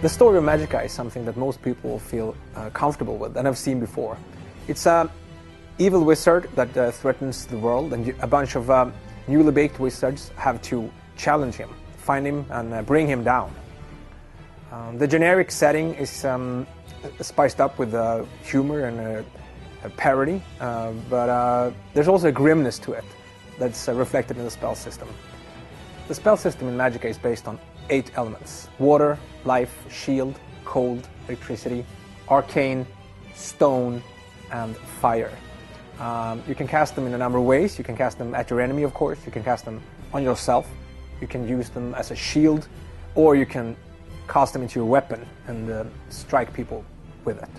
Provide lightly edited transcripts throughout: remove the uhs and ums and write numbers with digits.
The story of Magicka is something that most people feel comfortable with and have seen before. It's an evil wizard that threatens the world, and a bunch of newly baked wizards have to challenge him, find him and bring him down. The generic setting is spiced up with humor and a parody, but there's also a grimness to it that's reflected in the spell system. The spell system in Magicka is based on 8 elements: water, life, shield, cold, electricity, arcane, stone, and fire. You can cast them in a number of ways. You can cast them at your enemy, of course. You can cast them on yourself. You can use them as a shield, or you can cast them into your weapon and strike people with it.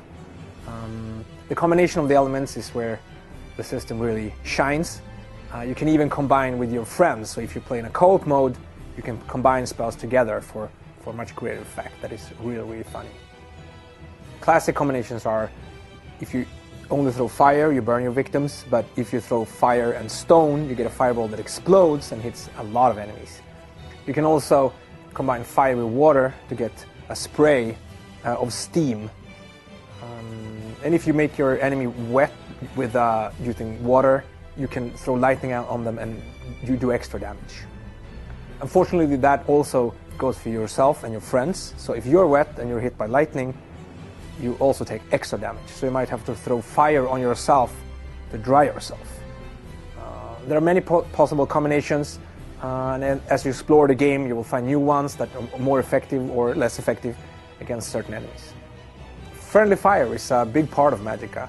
The combination of the elements is where the system really shines. You can even combine with your friends, so if you play in a co-op mode, you can combine spells together for a much greater effect. That is really, really funny. Classic combinations are, if you only throw fire, you burn your victims, but if you throw fire and stone, you get a fireball that explodes and hits a lot of enemies. You can also combine fire with water to get a spray of steam. And if you make your enemy wet with using water, you can throw lightning out on them and you do extra damage. Unfortunately, that also goes for yourself and your friends. So if you're wet and you're hit by lightning, you also take extra damage. So you might have to throw fire on yourself to dry yourself. There are many possible combinations, and as you explore the game, you will find new ones that are more effective or less effective against certain enemies. Friendly fire is a big part of Magicka.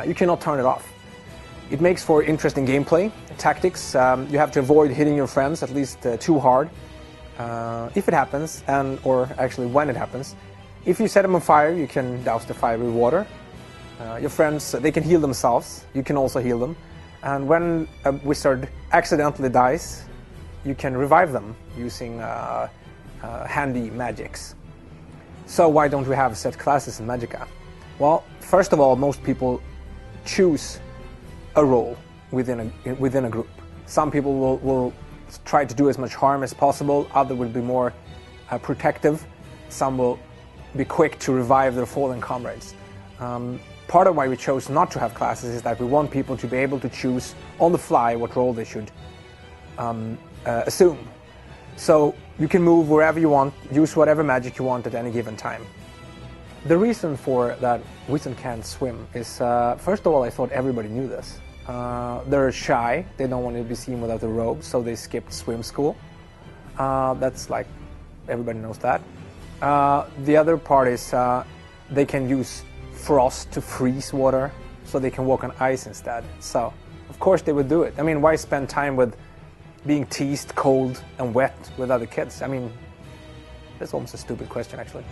You cannot turn it off. It makes for interesting gameplay, tactics. You have to avoid hitting your friends at least too hard, if it happens, or actually when it happens. If you set them on fire, you can douse the fire with water. Your friends, they can heal themselves. You can also heal them. And when a wizard accidentally dies, you can revive them using handy magics. So why don't we have set classes in Magicka? Well, first of all, most people choose a role within a group. Some people will try to do as much harm as possible. Others will be more protective. Some will be quick to revive their fallen comrades. Part of why we chose not to have classes is that we want people to be able to choose on the fly what role they should assume. So you can move wherever you want, use whatever magic you want at any given time. The reason for that wizard can't swim is, first of all, I thought everybody knew this. They're shy, they don't want to be seen without a robe, so they skipped swim school. That's like, everybody knows that. The other part is they can use frost to freeze water, so they can walk on ice instead. So, of course they would do it. I mean, why spend time with being teased cold and wet with other kids? I mean, that's almost a stupid question, actually.